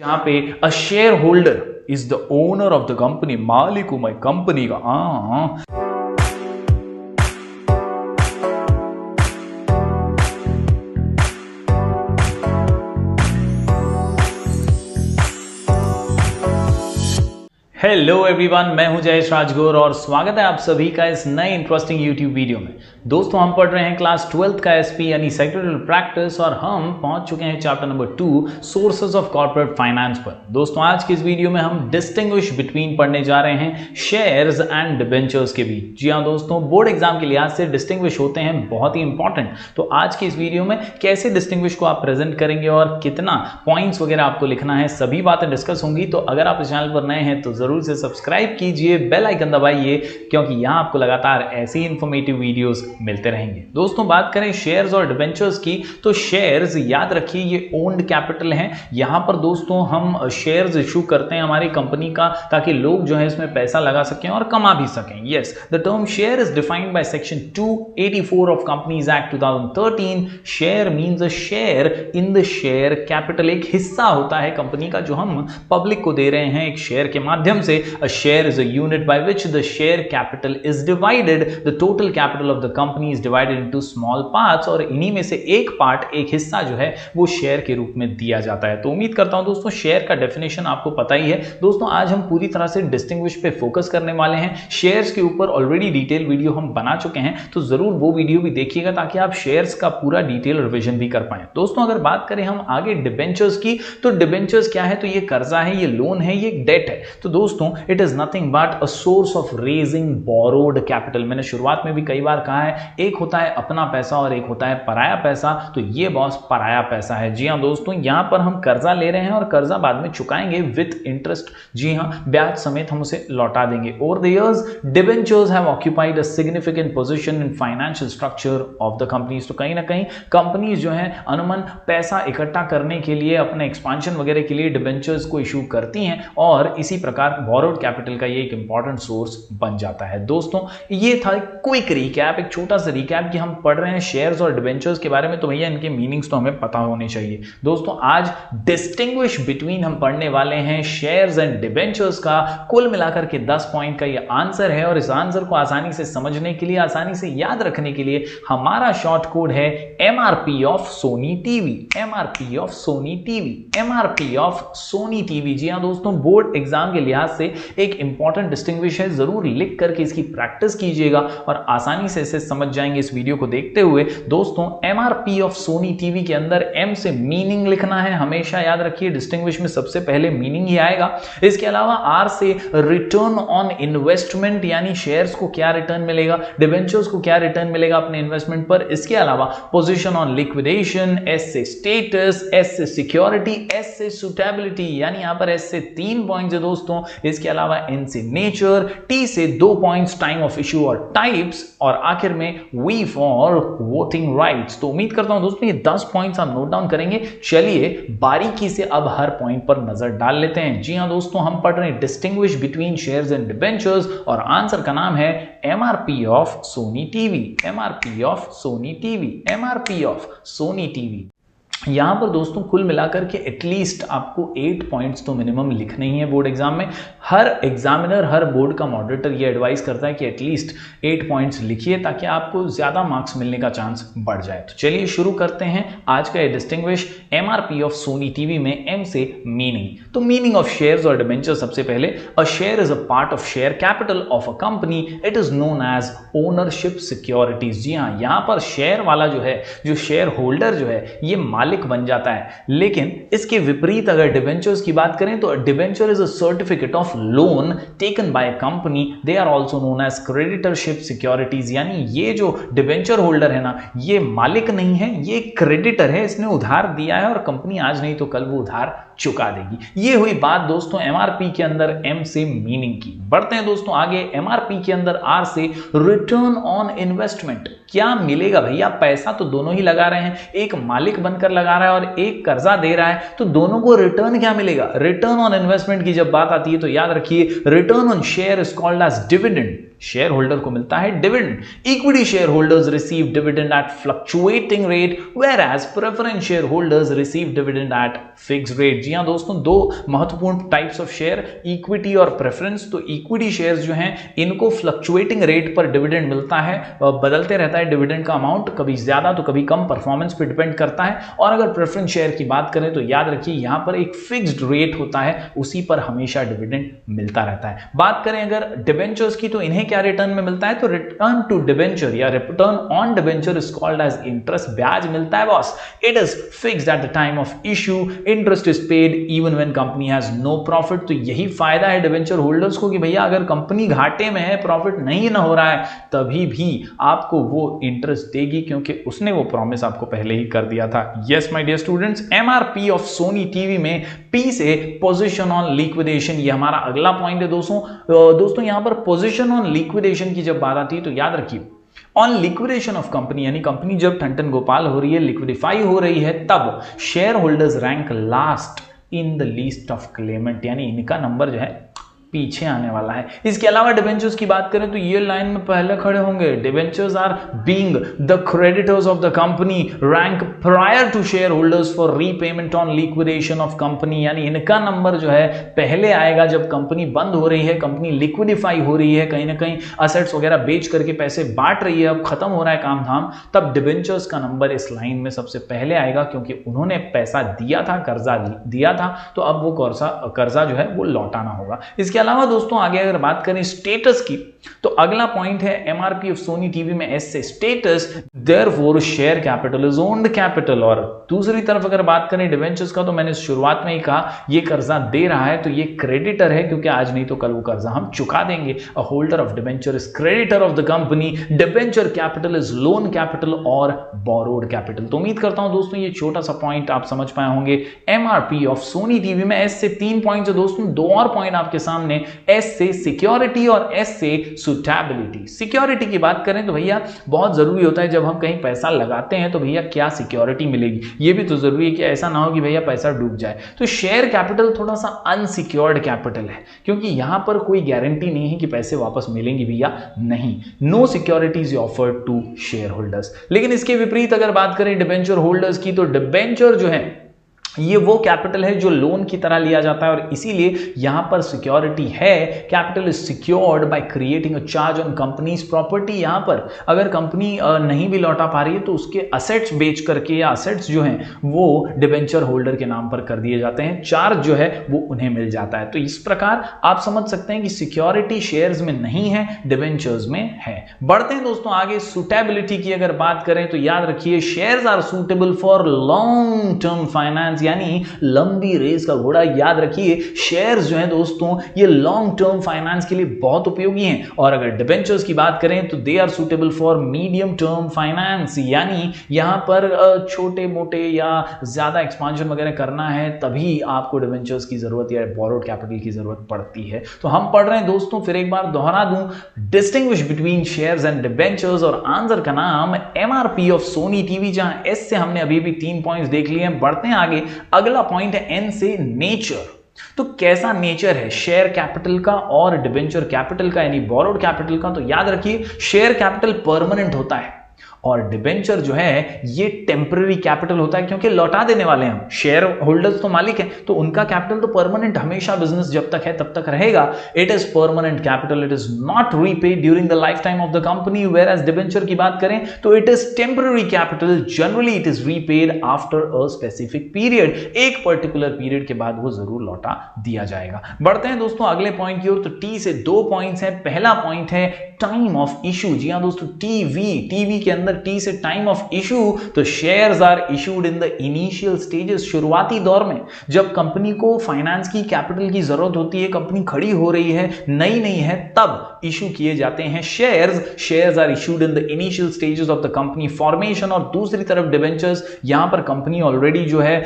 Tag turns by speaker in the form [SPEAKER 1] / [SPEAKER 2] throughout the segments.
[SPEAKER 1] यहाँ पे a share holder is the owner of the company, मालिक हूं मैं कंपनी का। हेलो एवरीवन, मैं हूं जयेश राजगौर और स्वागत है आप सभी का इस नए इंटरेस्टिंग यूट्यूब वीडियो में। दोस्तों, हम पढ़ रहे हैं क्लास 12th का एसपी यानी सेक्रेटरियल प्रैक्टिस और हम पहुंच चुके हैं chapter number 2 sources of corporate finance पर। दोस्तों, आज की इस वीडियो में हम डिस्टिंग्विश बिटवीन पढ़ने जा रहे हैं शेयर्स एंड डिबेंचर्स के बीच। जी हाँ दोस्तों, बोर्ड एग्जाम के लिहाज से डिस्टिंग्विश होते हैं बहुत ही इंपॉर्टेंट। तो आज की इस वीडियो में कैसे डिस्टिंग्विश को आप प्रेजेंट करेंगे और कितना पॉइंट्स वगैरह आपको लिखना है, सभी बातें डिस्कस होंगी। तो अगर आप इस चैनल पर नए हैं तो जरूर से सब्सक्राइब कीजिए, बेल आइकन दबाइए, क्योंकि यहां आपको लगातार ऐसी इंफॉर्मेटिव वीडियोस मिलते रहेंगे। दोस्तों, बात करें शेयर्स और डिबेंचर्स की, तो शेयर्स याद रखिए ये ओन्ड कैपिटल है। यहां पर दोस्तों हम शेयर्स इशू करते हैं हमारी कंपनी का, ताकि लोग जो है इसमें पैसा लगा सकें और कमा भी सकें। Yes, the term share is defined by section 284 of companies act 2013। Share means a share in the share capital, एक हिस्सा होता है कंपनी का जो हम पब्लिक को दे रहे हैं एक शेयर के माध्यम से। A share is a unit by which the share capital is divided. The total capital of the company is divided into small parts और इन्हीं में से एक पार्ट, एक हिस्सा जो है वो शेयर के रूप में दिया जाता है। तो उम्मीद करता हूं दोस्तों शेयर का डेफिनेशन आपको पता ही है। दोस्तों, आज हम पूरी तरह से डिस्टिंग्विश पे फोकस करने वाले हैं। शेयर्स के ऊपर ऑलरेडी डिटेल वीडियो हम बना चुके हैं, तो जरूर वो वीडियो भी देखिएगा ताकि आप शेयर्स का पूरा डिटेल रिविजन भी कर पाए। दोस्तों, अगर बात करें हम आगे डिबेंचर्स की, तो डिबेंचर्स क्या है? तो ये कर्जा है, ये लोन है, ये डेट है। तो दोस्तों, it is nothing but a source of raising borrowed capital. मैंने शुरुआत में भी कई बार कहा है, एक होता है अपना पैसा और एक होता है पराया पैसा। तो ये बॉस पराया पैसा है। जी हां दोस्तों, यहां पर हम कर्जा ले रहे हैं और कर्जा बाद में चुकाएंगे विद इंटरेस्ट। जी हां, ब्याज समेत हम उसे लौटा देंगे। Over the years debentures have occupied a significant position in financial structure of the companies. तो कहीं ना कहीं कंपनीज जो है अनमन पैसा इकट्ठा करने के लिए, अपने एक्सपांशन वगैरह के लिए डिबेंचर्स को इशू करती हैं और इसी प्रकार बोरोड कैपिटल का ये एक इंपॉर्टेंट सोर्स बन जाता है। दोस्तों, ये था क्विक रिकैप, एक छोटा सा रिकैप कि हम पढ़ रहे हैं शेयर्स और डिबेंचर्स के बारे में, तो भैया इनके मीनिंग्स तो हमें पता होने चाहिए। दोस्तों, आज डिस्टिंग्विश बिटवीन हम पढ़ने वाले हैं शेयर्स एंड डिबेंचर्स का। कुल मिलाकर के 10 पॉइंट का ये आंसर है और इस आंसर को आसानी से समझने के लिए, आसानी से याद रखने के लिए हमारा शॉर्ट कोड है MRP of Sony TV. MRP of Sony TV, MRP of Sony TV. जी हाँ दोस्तों, बोर्ड एग्जाम के लिहाज से एक इंपॉर्टेंट डिस्टिंग्विश है। जरूर लिख करके इसकी प्रैक्टिस कीजिएगा और आसानी से इसे समझ जाएंगे इस वीडियो को देखते हुए। दोस्तों, MRP ऑफ सोनी टीवी के अंदर M से मीनिंग लिखना है, हमेशा याद रखिए। डिस्टिंग्विश में सबसे पहले मीनिंग ही आएगा। इसके अलावा R से रिटर्न ऑन इन्वेस्टमेंट, यानी शेयर्स को क्या रिटर्न मिलेगा, डिबेंचर्स को क्या रिटर्न मिलेगा अपने इन्वेस्टमेंट पर। इसके अलावा पोजीशन ऑन लिक्विडेशन, S से स्टेटस, S से सिक्योरिटी, S से सुटेबिलिटी, यानी यहां पर S से 3 पॉइंट्स है दोस्तों। इसके अलावा N से नेचर, T से 2 पॉइंट्स टाइम ऑफ इशू और टाइप्स, और आखिर में V फॉर वोटिंग राइट्स। तो उम्मीद करता हूं दोस्तों ये 10 पॉइंट्स आप नोट डाउन करेंगे। चलिए बारीकी से अब हर पॉइंट पर नजर डाल लेते हैं। जी हां दोस्तों, हम पढ़ रहे हैं distinguish between shares and debentures और आंसर का नाम है MRP of Sony TV. MRP of Sony TV, MRP of Sony TV. यहां पर दोस्तों कुल मिलाकर के एटलीस्ट आपको 8 पॉइंट्स तो मिनिमम लिखने ही है बोर्ड एग्जाम में। हर एग्जामिनर, हर बोर्ड का मॉडरेटर ये एडवाइस करता है कि एटलीस्ट 8 पॉइंट्स लिखिए ताकि आपको ज्यादा मार्क्स मिलने का चांस बढ़ जाए। तो चलिए शुरू करते हैं आज का ये distinguish MRP of Sony TV में M से मीनिंग। तो मीनिंग ऑफ शेयर्स और डिबेंचर, सबसे पहले a share is a part of share capital of a company. It is known as ownership securities. जी हाँ, यहां पर शेयर वाला जो है, जो शेयर होल्डर जो है, ये मालिक बन जाता है। लेकिन इसके विपरीत अगर डिबेंचर्स की बात करें तो debenture is a certificate of loan taken by company. They are also known as creditorship securities. यानी ये जो डिबेंचर होल्डर है ना, ये मालिक नहीं है, ये क्रेडिटर है। इसने उधार दिया है और कंपनी आज नहीं तो कल वो उधार चुका देगी। ये हुई बात दोस्तों MRP के अंदर M से मीनिंग की। बढ़ते हैं दोस्तों आगे। MRP के अंदर R से रिटर्न ऑन इन्वेस्टमेंट। क्या मिलेगा भैया? पैसा तो दोनों ही लगा रहे हैं, एक मालिक बनकर लगा रहा है और एक कर्जा दे रहा है, तो दोनों को रिटर्न क्या मिलेगा? रिटर्न ऑन इन्वेस्टमेंट की जब बात आती है तो याद रखिए, return on share is called as dividend. Share holder को मिलता है dividend. Equity share holders receive dividend at fluctuating rate whereas preference share holders receive dividend at fixed rate. जी हाँ दोस्तों, दो महत्वपूर्ण टाइप्स ऑफ शेयर, इक्विटी और preference. तो इक्विटी शेयर्स जो हैं इनको फ्लक्चुएटिंग रेट पर डिविडेंड मिलता है, बदलते रहता है डिविडेंड का अमाउंट, कभी ज्यादा तो कभी कम, परफॉर्मेंस पे डिपेंड करता है। और अगर प्रेफरेंस शेयर की बात करें तो याद रखिए यहां पर एक फिक्स्ड रेट होता है, उसी पर हमेशा डिविडेंड मिलता रहता है। बात करें अगर डिबेंचर्स की तो इन्हें क्या रिटर्न में मिलता है, तो रिटर्न टू डिबेंचर या return on debenture is called as interest. ब्याज मिलता है boss, it is fixed at the time of issue, interest is paid even when company has no profit. तो यही फायदा है डिबेंचर होल्डर्स को कि भैया अगर कंपनी घाटे में है, प्रॉफिट नहीं ना हो रहा है, तभी भी आपको वो इंटरेस्ट देगी क्योंकि उसने वो प्रॉमिस आपको पहले ही कर दिया था। Yes my dear students, MRP of Sony TV में पी से पोजीशन ऑन लिक्विडेशन, ये हमारा अगला पॉइंट है दोस्तों यहां पर पोजीशन ऑन लिक्विडेशन की जब बात आती है तो याद रखिए ऑन लिक्विडेशन ऑफ कंपनी, यानी कंपनी जब ठन गोपाल हो रही है, लिक्विडिफाई हो रही है, तब share holders rank last in the list of Clement, यानी इनका नंबर जो है पीछे आने वाला है। इसके अलावा डिबेंचर्स की बात करें तो ये लाइन में पहले खड़े होंगे। Debentures are being the creditors of the company rank prior to share holders for repayment on liquidation of company, यानी इनका नंबर जो है पहले आएगा जब कंपनी बंद हो रही है, कंपनी लिक्विडिफाई हो रही है, कहीं ना कहीं असेट्स वगैरह बेच करके पैसे बांट रही है, अब खत्म हो रहा है काम धाम, तब डिबेंचर्स का नंबर इस लाइन में सबसे पहले आएगा क्योंकि उन्होंने पैसा दिया था, कर्जा दिया था, तो अब वो कर्जा जो है वो लौटाना होगा। इसके अलावा दोस्तों आगे अगर बात करें स्टेटस की तो अगला पॉइंट है एमआरपी ऑफ सोनी टीवी में एस से status, therefore share capital is owned capital. और दूसरी तरफ अगर बात करें डिबेंचर्स का तो मैंने शुरुआत में ही कहा ये कर्जा दे रहा है तो ये क्रेडिटर है क्योंकि आज नहीं तो कल वो कर्जा हम चुका देंगे। A holder of debenture is creditor of the company, debenture capital is loan capital or borrowed capital. तो उम्मीद करता हूं दोस्तों ये छोटा सा पॉइंट आप समझ पाए होंगे। एमआरपी ऑफ सोनी टीवी में एस से 3 पॉइंट है दोस्तों, 2 और पॉइंट आपके सामने, एस से सिक्योरिटी और एस से सुटेबिलिटी। सिक्योरिटी की बात करें तो भैया बहुत जरूरी होता है जब हम कहीं पैसा लगाते हैं तो भैया क्या सिक्योरिटी मिलेगी, ये भी तो जरूरी है कि ऐसा ना हो कि भैया पैसा डूब जाए। तो शेयर कैपिटल थोड़ा सा अनसिक्योर्ड कैपिटल है क्योंकि यहां पर कोई गारंटी नहीं है कि पैसे वापस मिलेंगे भैया, नहीं, no securities offered to share holders. लेकिन इसके विपरीत अगर बात करें डिबेंचर होल्डर्स की तो डिबेंचर जो है ये वो कैपिटल है जो लोन की तरह लिया जाता है और इसीलिए यहां पर सिक्योरिटी है। Capital is secured by creating a charge on companies property. यहां पर अगर कंपनी नहीं भी लौटा पा रही है तो उसके असेट्स बेच करके या असेट्स जो हैं वो डिबेंचर होल्डर के नाम पर कर दिए जाते हैं, चार्ज जो है वो उन्हें मिल जाता है। तो इस प्रकार आप समझ सकते हैं कि सिक्योरिटी शेयर्स में नहीं है, डिबेंचर्स में है। बढ़ते हैं दोस्तों आगे। सुटेबिलिटी की अगर बात करें तो याद रखिए shares are suitable for long term finance, यानी लंबी रेस का घोड़ा। याद रखिए शेयर्स जो हैं दोस्तों ये लॉन्ग टर्म फाइनेंस के लिए बहुत उपयोगी हैं। और अगर डिबेंचर्स की बात करें तो they are suitable for medium term finance, यानी यहां पर छोटे मोटे या ज्यादा एक्सपांशन वगैरह करना है तभी आपको डिबेंचर्स की जरूरत या बोरोड कैपिटल की जरूरत पड़ती है। तो हम पढ़ रहे हैं दोस्तों, फिर एक बार दोहरा दूं, distinguish between shares and debentures, और आंसर का नाम एमआरपी ऑफ सोनी टीवी, जहां एस से हमने अभी भी 3 पॉइंट्स देख लिए हैं। बढ़ते हैं आगे। अगला पॉइंट है एन से नेचर। तो कैसा नेचर है शेयर कैपिटल का और डिबेंचर कैपिटल का यानी बोरोड कैपिटल का, तो याद रखिए शेयर कैपिटल परमानेंट होता है और डिबेंचर जो है ये टेम्पररी कैपिटल होता है क्योंकि लौटा देने वाले हैं हम, शेयर होल्डर्स तो मालिक हैं तो उनका कैपिटल तो परमानेंट हमेशा बिजनेस जब तक है तब तक रहेगा। It is permanent capital, it is not repaid during the life time of the company. Whereas debenture की बात करें तो it is temporary capital, generally it is repaid after a specific period, एक पर्टिकुलर पीरियड के बाद वो जरूर लौटा दिया जाएगा। बढ़ते हैं दोस्तों अगले पॉइंट की ओर। तो टी से 2 पॉइंट्स हैं। पहला पॉइंट है टाइम ऑफ इशू। जी हां दोस्तों, टीवी के अंदर टी से टाइम ऑफ इशू, तो shares are issued in the initial stages, शुरुआती दौर में जब कंपनी को फाइनेंस की कैपिटल की जरूरत होती है, कंपनी खड़ी हो रही है, नई है, तब इशू किए जाते हैं shares are issued in the initial stages of the company formation. और दूसरी तरफ डिबेंचर्स, यहां पर कंपनी ऑलरेडी जो है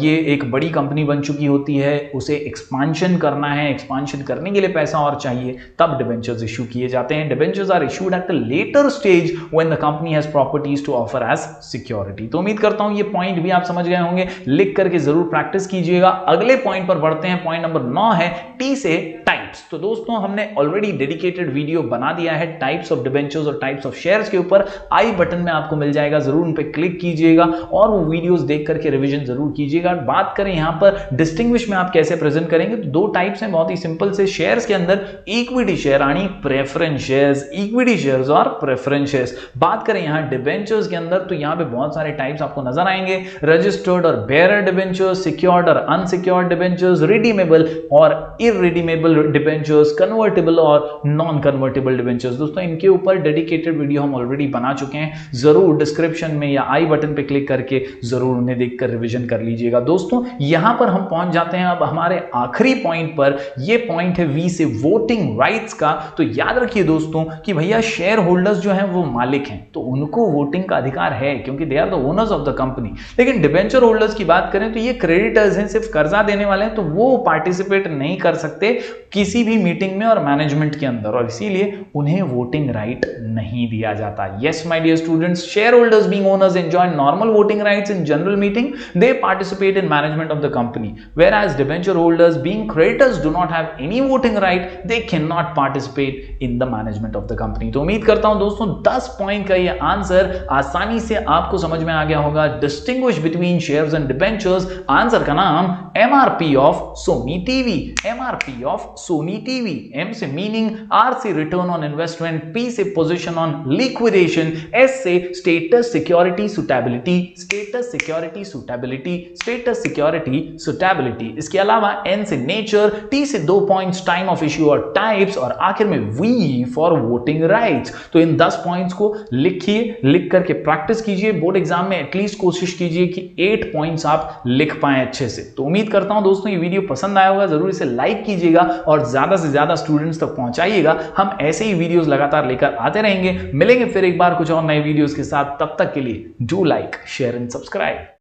[SPEAKER 1] ये एक बड़ी कंपनी बन चुकी होती है, उसे एक्सपांशन करना है, एक्सपांशन करने के लिए पैसा और चाहिए, तब डिबेंचर्स इशू किए जाते हैं। Debentures are issued at the later stage when the company has has properties to offer as security. तो उम्मीद करता हूं ये पॉइंट भी आप समझ गए होंगे, लिख करके जरूर प्रैक्टिस कीजिएगा। अगले पॉइंट पर बढ़ते हैं, पॉइंट नंबर 9 है टी से टाइप्स। तो दोस्तों हमने ऑलरेडी डेडिकेटेड वीडियो बना दिया है टाइप्स ऑफ डिबेंचर्स और टाइप्स ऑफ शेयर्स के ऊपर, आई बटन में आपको मिल जाएगा, जरूर उन पे क्लिक कीजिएगा और वो वीडियोस देख करके रिवीजन जरूर कीजिएगा। बात करें यहां पर डिस्टिंग्विश में आप कैसे प्रेजेंट करेंगे, तो दो टाइप्स हैं बहुत ही सिंपल से। शेयर्स के अंदर इक्विटी शेयर यानी प्रेफरेंस शेयर्स, इक्विटी शेयर्स और प्रेफरेंस शेयर्स। बात करें यहां डिबेंचर्स के अंदर तो यहां पे बहुत सारे टाइप्स आपको नजर आएंगे, रजिस्टर्ड और बेयरर डिबेंचर्स, सिक्योर्ड और अनसिक्योर्ड डिबेंचर्स, रिडीमेबल और इररिडीमेबल डिबेंचर्स, कन्वर्टेबल और नॉन कन्वर्टेबल डिबेंचर्स। दोस्तों इनके ऊपर डेडिकेटेड वीडियो हम ऑलरेडी बना चुके हैं, जरूर डिस्क्रिप्शन में या आई बटन पे क्लिक करके जरूर उन्हें देखकर रिवीजन कर लीजिएगा। दोस्तों यहां पर हम पहुंच जाते हैं अब हमारे आखिरी पॉइंट पर। यह पॉइंट है वी से वोटिंग राइट्स का। तो याद रखिए दोस्तों कि भैया शेयर होल्डर्स जो हैं वो मालिक हैं, तो उनको वोटिंग का अधिकार है क्योंकि they are the owners of the company. लेकिन डिबेंचर होल्डर्स की बात करें तो ये क्रेडिटर्स हैं, सिर्फ कर्जा देने वाले हैं, तो वो पार्टिसिपेट नहीं कर सकते किसी भी मीटिंग में और मैनेजमेंट के अंदर, और इसीलिए उन्हें वोटिंग राइट नहीं दिया जाता। Yes my dear students, share holders being owners enjoy normal voting rights in general meeting, they participate in management of the company, whereas debenture holders being creditors do not have any voting right, they cannot participate in the management of the company। तो उम्मीद करता हूं दोस्तों 10 point का ये answer आसानी से आपको समझ में आ गया होगा। Distinguish between shares and debentures, answer का नाम MRP of Sony TV, MRP of Sony TV. M से मीनिंग, आर से रिटर्न ऑन इन्वेस्टमेंट, पी से पोजीशन ऑन लिक्विडेशन, एस से status security suitability, status security suitability, status security suitability. इसके अलावा N से nature, T से 2 points time of issue और types, और आखिर में वी फॉर वोटिंग राइट्स। तो इन 10 पॉइंट्स को लिखिए, लिख करके प्रैक्टिस कीजिए, बोर्ड एग्जाम में एटलीस्ट कोशिश कीजिए कि 8 पॉइंट्स आप लिख पाएं अच्छे से। तो उम्मीद करता हूं दोस्तों ये वीडियो पसंद आया होगा, जरूर इसे लाइक कीजिएगा और ज्यादा से ज्यादा स्टूडेंट्स तक पहुंचाइएगा। हम ऐसे ही वीडियोस लगातार लेकर आते रहेंगे, मिलेंगे फिर एक बार कुछ और नए वीडियोस के साथ। तब तक के लिए do like, share and subscribe.